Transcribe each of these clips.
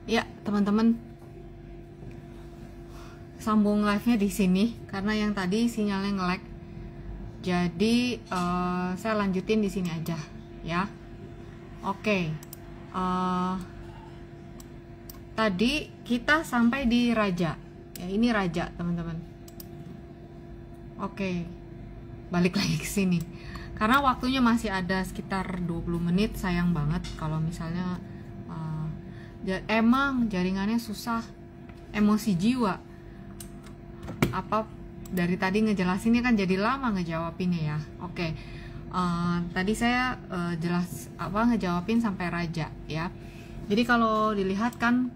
Ya, teman-teman, sambung live-nya di sini karena yang tadi sinyalnya nge-lag. Jadi saya lanjutin di sini aja ya. Oke. Tadi kita sampai di raja. Ya, ini raja, teman-teman. Oke. Balik lagi ke sini. Karena waktunya masih ada sekitar 20 menit, sayang banget kalau misalnya emang jaringannya susah, emosi jiwa. Apa dari tadi ngejelasinnya kan jadi lama ngejawabinnya ya. Oke. Tadi saya ngejawabin sampai raja ya. Jadi kalau dilihat kan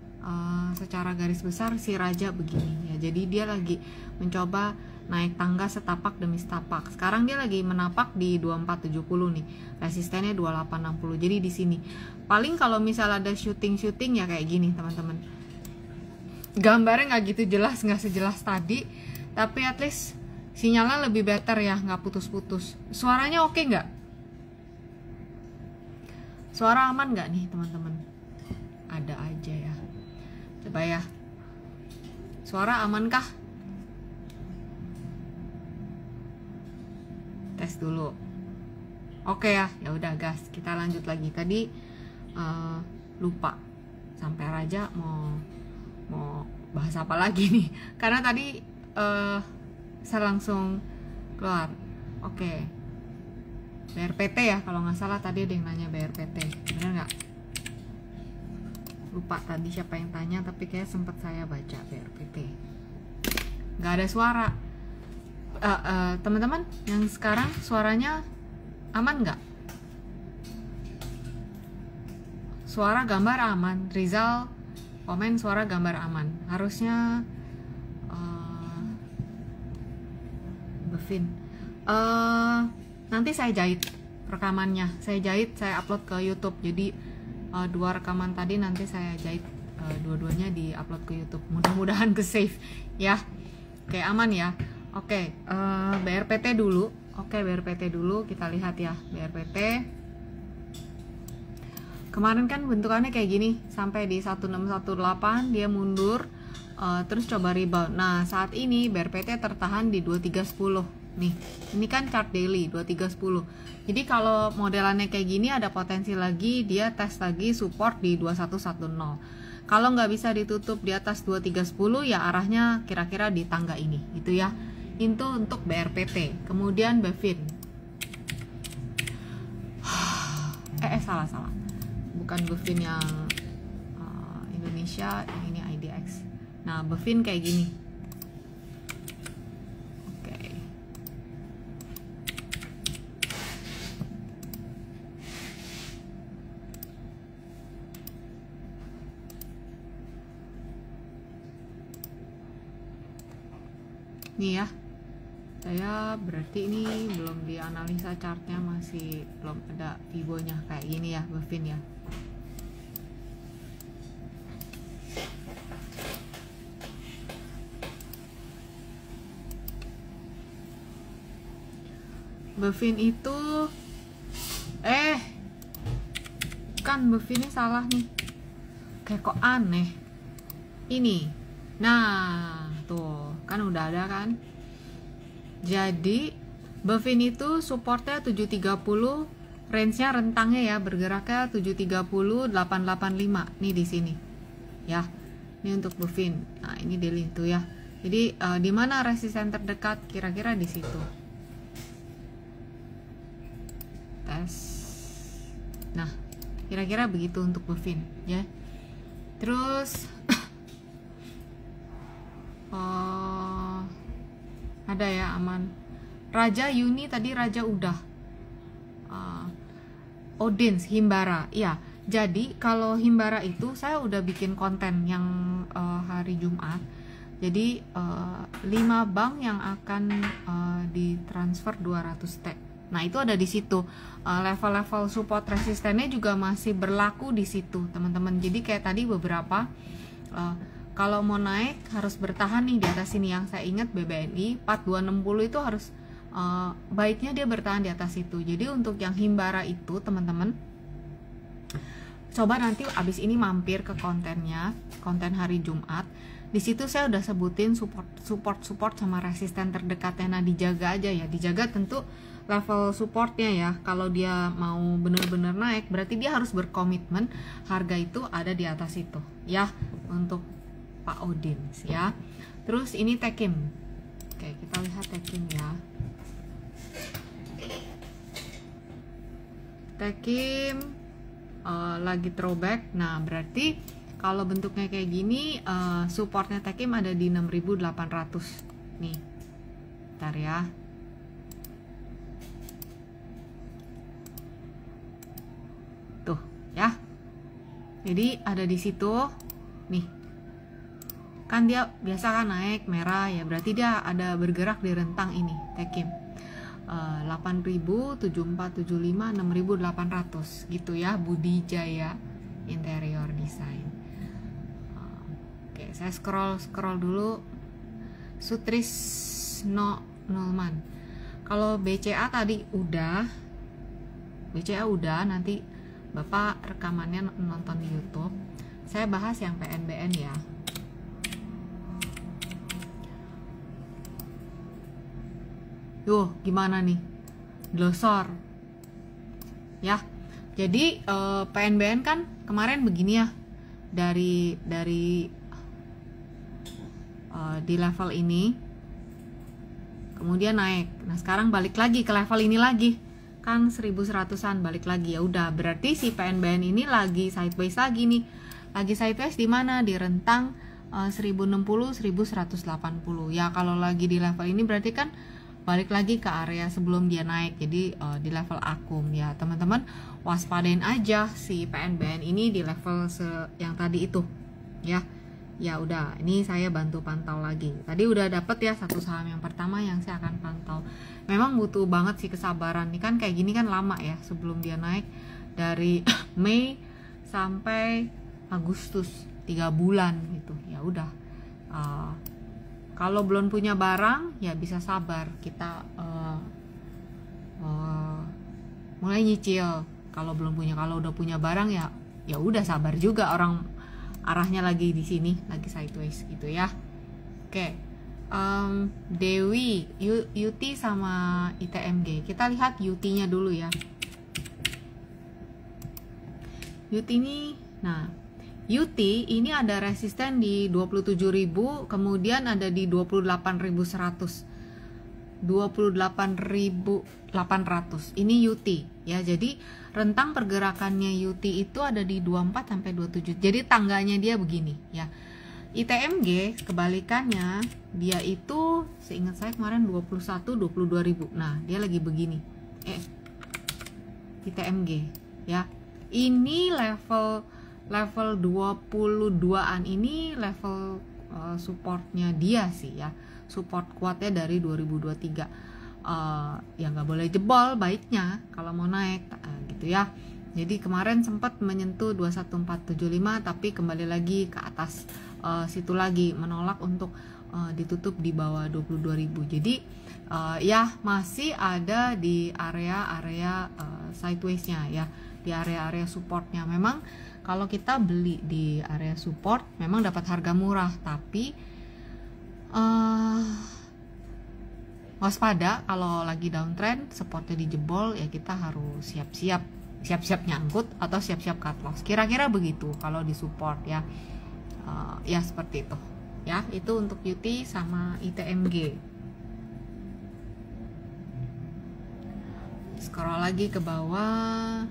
secara garis besar si raja begini ya. Jadi dia lagi mencoba naik tangga setapak demi setapak. Sekarang dia lagi menapak di 2470 nih. Resistennya 2860. Jadi di sini. Paling kalau misal ada syuting ya kayak gini, teman-teman. Gambarnya nggak gitu jelas, nggak sejelas tadi, tapi at least sinyalnya lebih better ya, nggak putus-putus. Suaranya oke nggak? Suara aman nggak nih, teman-teman? Ada aja ya. Coba ya. Suara aman kah? Tes dulu. Oke ya, ya udah gas. Kita lanjut lagi. Tadi lupa sampai raja mau bahas apa lagi nih? Karena tadi saya langsung keluar. Oke. BRPT ya, kalau nggak salah tadi ada yang nanya BRPT. Bener nggak? Lupa tadi siapa yang tanya, tapi kayak sempat saya baca BRPT. Nggak ada suara. Teman-teman yang sekarang suaranya aman nggak? Suara gambar aman. Rizal komen suara gambar aman. Harusnya Bevin. Nanti saya jahit rekamannya. Saya jahit, saya upload ke YouTube. Jadi dua rekaman tadi nanti saya jahit dua-duanya di upload ke YouTube. Mudah-mudahan ke save ya. Oke, aman ya. Oke, BRPT dulu. Oke, BRPT dulu kita lihat ya. BRPT kemarin kan bentukannya kayak gini sampai di 1618 dia mundur, terus coba rebound. Nah saat ini BRPT tertahan di 2310 nih. Ini kan chart daily 2310. Jadi kalau modelannya kayak gini ada potensi lagi dia tes lagi support di 2110. Kalau nggak bisa ditutup di atas 2310 ya arahnya kira-kira di tangga ini gitu ya. Itu untuk BRPT. Kemudian Bevin. Salah. Bukan Bevin yang Indonesia, yang ini IDX. Nah, Bevin kayak gini. Oke. Nih ya. Saya berarti ini belum dianalisa chartnya, masih belum ada Fibonya kayak gini ya, Bevin ya. Bevin itu kan Bevinnya salah nih. Kayak kok aneh. Ini. Nah, tuh, kan udah ada kan? Jadi Bevin itu supportnya 730, range-nya rentangnya ya, bergeraknya 730 885 nih di sini. Ya. Ini untuk Bevin. Nah, ini daily itu ya. Jadi di mana resisten terdekat? Kira-kira di situ. Nah, kira-kira begitu untuk Bevin ya. Terus ada ya aman. Raja Yuni tadi raja udah. Odins Himbara. Iya. Jadi kalau Himbara itu saya udah bikin konten yang hari Jumat. Jadi 5 bank yang akan ditransfer 200 T. Nah, itu ada di situ. Level-level support resistennya juga masih berlaku di situ, teman-teman. Jadi kayak tadi beberapa kalau mau naik harus bertahan nih di atas sini. Yang saya ingat BBNI 4260 itu harus baiknya dia bertahan di atas itu. Jadi untuk yang Himbara itu, teman-teman, coba nanti abis ini mampir ke kontennya, konten hari Jumat. Di situ saya udah sebutin support sama resisten terdekatnya. Nah, dijaga aja ya, dijaga tentu level supportnya ya. Kalau dia mau bener-bener naik, berarti dia harus berkomitmen harga itu ada di atas itu ya, untuk Pak Odin ya. Terus ini Tekim. Oke, kita lihat Tekim ya. Tekim lagi throwback. Nah, berarti kalau bentuknya kayak gini, supportnya Tekim ada di 6.800 nih. Bentar ya. Tuh ya. Jadi ada di situ nih. Kan dia biasa kan naik merah ya, berarti dia ada bergerak di rentang ini Tekim. 8.000, 7475, 6.800 gitu ya. Budi Jaya Interior Design. Oke, saya scroll dulu. Sutrisno Nolman. Kalau BCA tadi udah, nanti Bapak rekamannya nonton di YouTube. Saya bahas yang PNBN ya. Tuh, gimana nih? Glosor. Ya. Jadi PNBN kan kemarin begini ya. Dari di level ini kemudian naik. Nah, sekarang balik lagi ke level ini lagi. Kan 1100-an balik lagi. Ya udah, berarti si PNBN ini lagi sideways lagi nih. Lagi sideways di mana? Di rentang 1060 1180. Ya, kalau lagi di level ini berarti kan balik lagi ke area sebelum dia naik. Jadi di level akum ya, teman-teman waspadain aja si PNBN ini di level yang tadi itu ya. Ya udah, ini saya bantu pantau lagi. Tadi udah dapet ya satu saham yang pertama yang saya akan pantau. Memang butuh banget sih kesabaran. Ini kan kayak gini kan lama ya sebelum dia naik, dari Mei sampai Agustus, 3 bulan gitu. Ya udah. Kalau belum punya barang ya bisa sabar, kita mulai nyicil. Kalau belum punya, kalau udah punya barang ya udah sabar juga, orang arahnya lagi di sini, lagi sideways gitu ya. Oke, Dewi, UT sama ITMG. Kita lihat UT-nya dulu ya. UT ini, nah UT ini ada resisten di 27.000, kemudian ada di 28.100, 28.800. Ini UT ya. Jadi rentang pergerakannya UT itu ada di 24 sampai 27. Jadi tangganya dia begini ya. ITMG kebalikannya, dia itu seingat saya kemarin 22.000. Nah, dia lagi begini. ITMG ya. Ini level 22-an ini level supportnya dia sih ya. Support kuatnya dari 2023. Ya nggak boleh jebol baiknya kalau mau naik gitu ya. Jadi kemarin sempat menyentuh 21475, tapi kembali lagi ke atas situ lagi, menolak untuk ditutup di bawah 22.000. Jadi ya masih ada di area-area sideways-nya ya, di area-area supportnya. Memang kalau kita beli di area support memang dapat harga murah, tapi waspada kalau lagi downtrend, supportnya dijebol ya, kita harus siap-siap nyangkut atau siap-siap cut loss. Kira-kira begitu kalau di support ya. Ya seperti itu ya. Itu untuk UT sama ITMG. Scroll lagi ke bawah,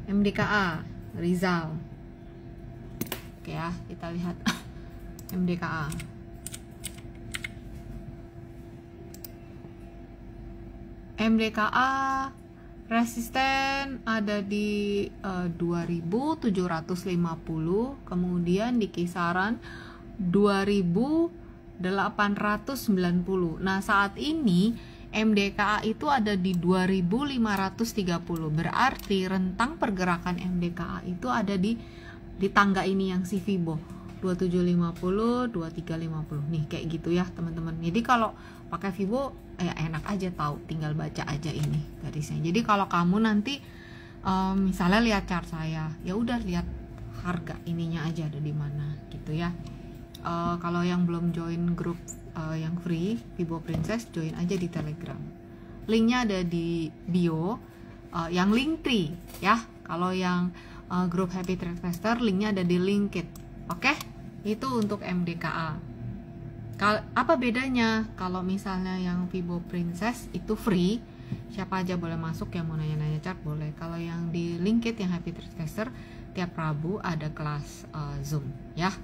MDKA Rizal. Oke ya, kita lihat MDKA. MDKA resisten ada di 2.750, kemudian di kisaran 2.890. Nah, saat ini MDKA itu ada di 2.530. Berarti rentang pergerakan MDKA itu ada di tangga ini yang si Fibo 2750, 2350. Nih kayak gitu ya, teman-teman. Jadi kalau pakai Fibo ya enak aja, tahu, tinggal baca aja ini garisnya. Jadi kalau kamu nanti misalnya lihat chart saya, ya udah lihat harga ininya aja ada di mana gitu ya. Kalau yang belum join grup yang free Fibo Princess, join aja di Telegram. Linknya ada di bio, yang Linktree ya. Kalau yang grup Happy Trade Master, linknya ada di Linkit. Oke, itu untuk MDKA. Apa bedanya? Kalau misalnya yang Fibo Princess itu free, siapa aja boleh masuk, yang mau nanya-nanya chart boleh. Kalau yang di Linkit yang Happy Trade Master, tiap Rabu ada kelas Zoom ya.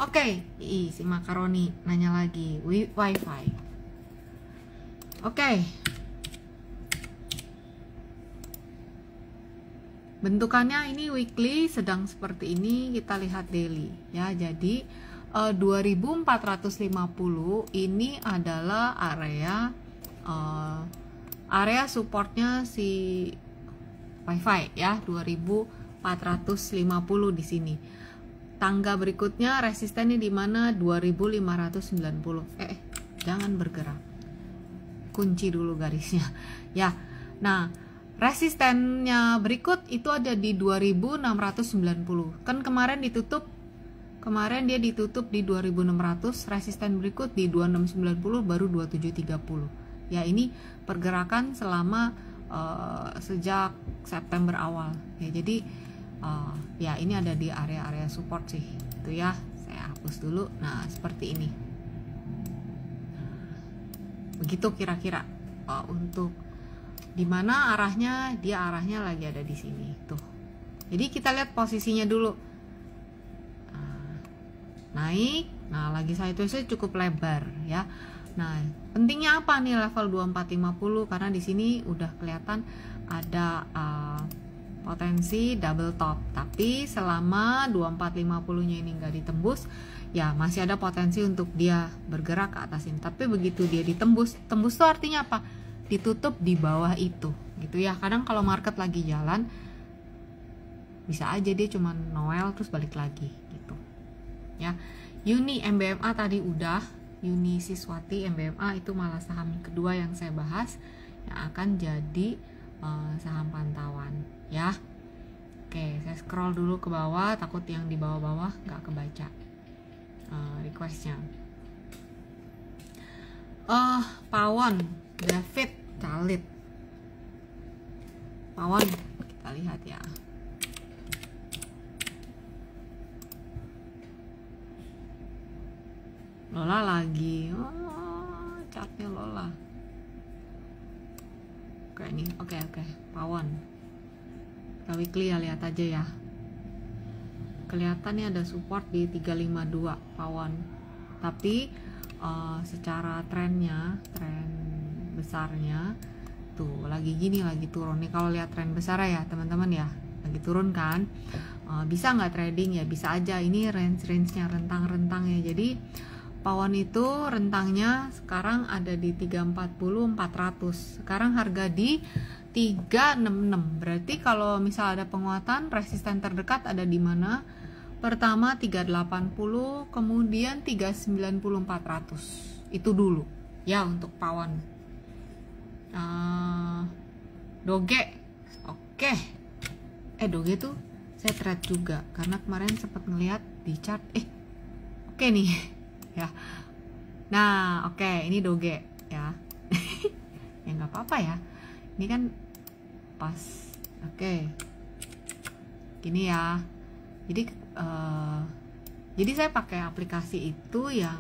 Oke, si Makaroni nanya lagi, wifi. Oke. Bentukannya ini weekly, sedang seperti ini. Kita lihat daily ya. Jadi 2450 ini adalah area supportnya si wifi ya, 2450 di sini. Tangga berikutnya resistennya di mana? 2590. Jangan bergerak. Kunci dulu garisnya. Ya. Nah, resistennya berikut itu ada di 2690. Kan kemarin dia ditutup di 2600, resisten berikut di 2690, baru 2730. Ya, ini pergerakan selama sejak September awal. Ya, jadi ya ini ada di area-area support sih itu ya. Saya hapus dulu. Nah, seperti ini. Begitu kira-kira untuk di mana arahnya. Dia arahnya lagi ada di sini tuh. Jadi kita lihat posisinya dulu. Naik. Nah, lagi sideways cukup lebar ya. Nah, pentingnya apa nih level 2450? Karena di sini udah kelihatan ada potensi double top, tapi selama 2450-nya ini nggak ditembus, ya masih ada potensi untuk dia bergerak ke atas ini. Tapi begitu dia tembus tuh artinya apa? Ditutup di bawah itu, gitu ya. Kadang kalau market lagi jalan, bisa aja dia cuma noel terus balik lagi, gitu. Ya, Uni MBMA tadi udah, Uni Siswati MBMA itu malah saham kedua yang saya bahas, yang akan jadi saham pantauan ya. Oke, saya scroll dulu ke bawah, takut yang di bawah-bawah nggak kebaca requestnya. Pawon, David Khalid. Pawon, kita lihat ya. Lola lagi, chartnya Lola. Oke, ini oke. Pawon, kita weekly ya, lihat aja ya. Kelihatan nih ada support di 352 Pawon. Tapi secara tren besarnya tuh lagi gini, lagi turun nih. Kalau lihat tren besar ya teman-teman ya, lagi turun kan. Bisa nggak trading? Ya bisa aja. Ini range-nya rentang-rentang ya. Jadi Pawon itu rentangnya sekarang ada di 340-400. Sekarang harga di 366. Berarti kalau misal ada penguatan, resisten terdekat ada di mana? Pertama 380, kemudian 390-400. Itu dulu ya untuk Pawon. Doge. Oke. Doge tuh saya trade juga karena kemarin sempat ngeliat di chart. Oke nih. Ya, nah oke, ini Doge ya. Ya nggak apa-apa ya, ini kan pas. Oke, gini ya. Jadi saya pakai aplikasi itu yang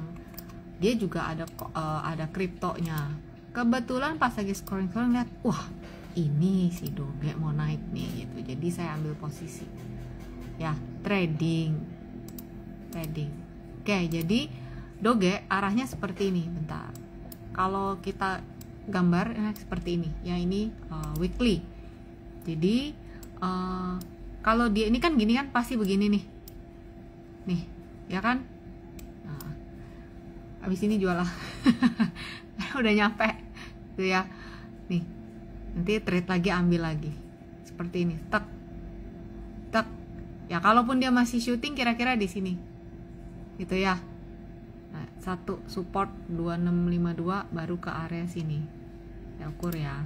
dia juga ada kriptonya. Kebetulan pas lagi scrolling lihat, wah ini si Doge mau naik nih gitu. Jadi saya ambil posisi ya, trading. Oke, jadi Doge arahnya seperti ini. Bentar, kalau kita gambar seperti ini ya, ini weekly. Jadi kalau dia ini kan gini kan, pasti begini nih ya kan. Nah, abis ini jual lah. Udah nyampe tuh ya. Nih, nanti trade lagi, ambil lagi seperti ini, tek ya. Kalaupun dia masih shooting kira-kira di sini gitu ya. Nah, satu support 2652 baru ke area sini. Ya ukur ya.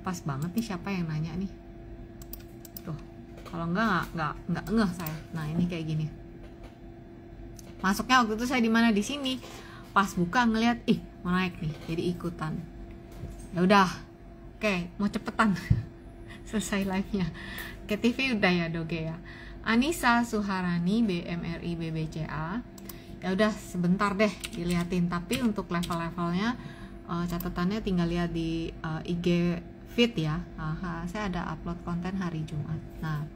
Pas banget nih, siapa yang nanya nih? Tuh. Kalau nggak ngeh saya. Nah ini kayak gini. Masuknya waktu itu saya di mana, di sini. Pas buka ngelihat, mau naik nih, jadi ikutan. Ya udah, oke, mau cepetan selesai live-nya. Ke TV udah ya Doge ya. Anissa Suharani BMRI BBCA. Ya udah sebentar deh dilihatin. Tapi untuk level-levelnya catatannya tinggal lihat di IG feed ya. Saya ada upload konten hari Jumat. Nah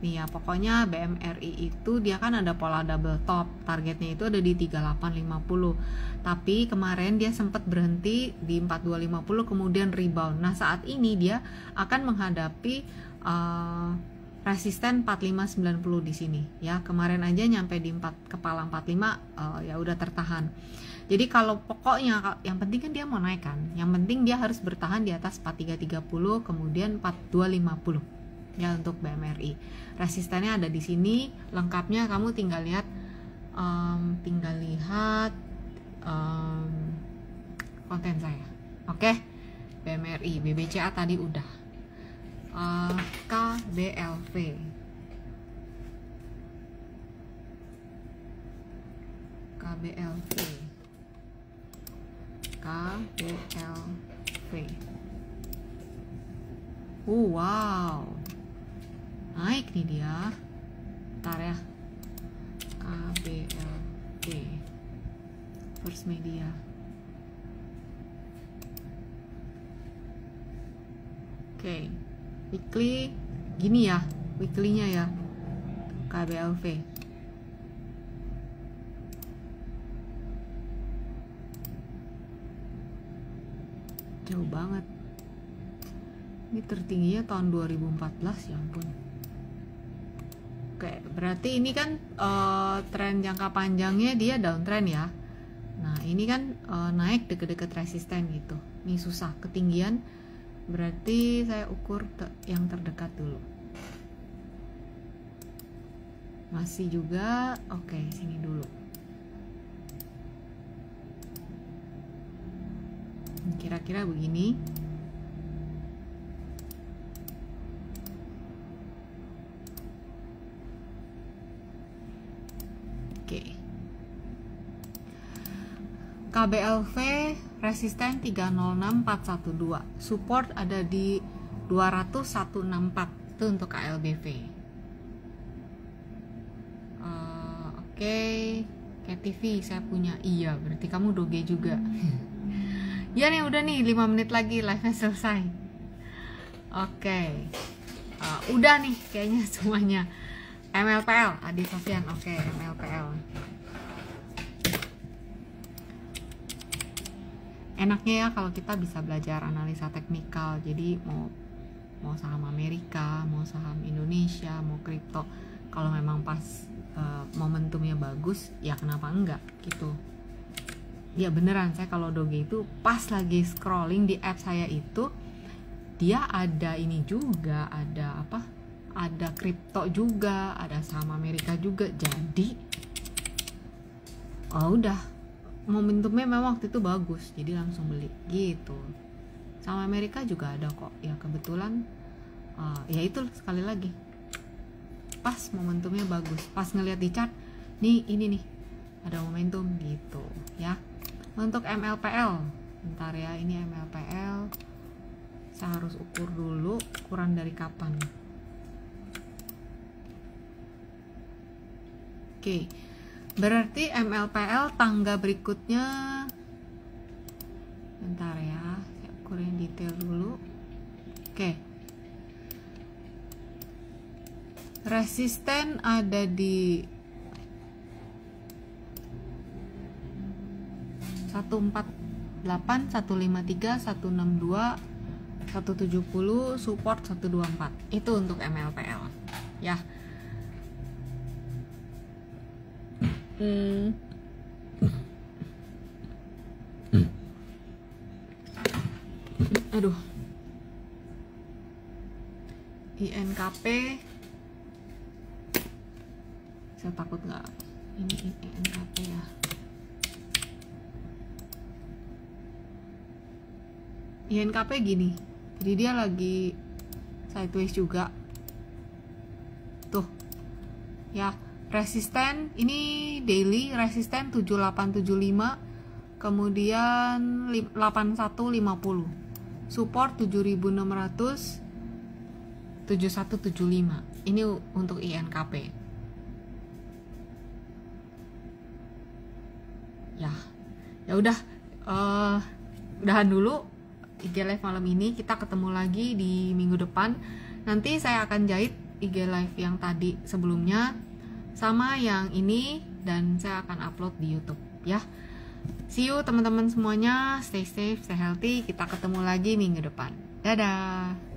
nih ya, pokoknya BMRI itu dia kan ada pola double top, targetnya itu ada di 3850, tapi kemarin dia sempat berhenti di 4250 kemudian rebound. Nah saat ini dia akan menghadapi resisten 4590 di sini ya. Kemarin aja nyampe di kepala 45, ya udah tertahan. Jadi kalau pokoknya yang penting kan dia mau naik kan, yang penting dia harus bertahan di atas 4330 kemudian 4250 ya untuk BMRI. Resistennya ada di sini, lengkapnya kamu tinggal lihat konten saya. Oke. BMRI, BBCA tadi udah. KBLV. Wow, naik nih dia. Bentar ya. KBLV First Media. Oke, weekly gini ya, weekly-nya ya. KBLV. Jauh banget. Ini tertingginya tahun 2014, ya ampun. Oke, berarti ini kan tren jangka panjangnya dia downtrend ya. Nah ini kan naik deket-deket resisten gitu. Ini susah, ketinggian. Berarti saya ukur yang terdekat dulu. Masih juga, oke, sini dulu. Kira-kira begini. KBLV resisten 306412, support ada di 20164, itu untuk KLBV. Oke, KTV saya punya, iya berarti kamu Doge juga. Ya nih udah nih 5 menit lagi live-nya selesai. Oke, udah nih kayaknya semuanya. MLPL, Adi Sofyan, oke MLPL. Enaknya ya kalau kita bisa belajar analisa teknikal, jadi mau saham Amerika, mau saham Indonesia, mau kripto, kalau memang pas momentumnya bagus ya kenapa enggak gitu ya. Beneran saya kalau Doge itu pas lagi scrolling di app saya itu dia ada ini juga, ada apa, ada kripto juga, ada saham Amerika juga, jadi udah momentumnya memang waktu itu bagus, jadi langsung beli gitu. Sama Amerika juga ada kok ya, kebetulan ya itu sekali lagi pas momentumnya bagus, pas ngeliat di chart nih, ini nih ada momentum gitu ya. Untuk MLPL bentar ya, ini MLPL saya harus ukur dulu ukuran dari kapan. Oke, berarti MLPL tangga berikutnya, bentar ya, saya ukurin detail dulu. Oke, resisten ada di 148, 153, 162, 170, support 124. Itu untuk MLPL ya. Aduh, INKP saya takut nggak ini INKP ya. INKP gini, jadi dia lagi sideways juga ya. Resisten ini daily resisten 7875, kemudian 8150, support 7600, 7175. Ini untuk INKP. Ya udah, udahan dulu IG live malam ini. Kita ketemu lagi di minggu depan. Nanti saya akan jahit IG live yang tadi sebelumnya sama yang ini, dan saya akan upload di YouTube ya. See you teman-teman semuanya, stay safe, stay healthy. Kita ketemu lagi minggu depan. Dadah.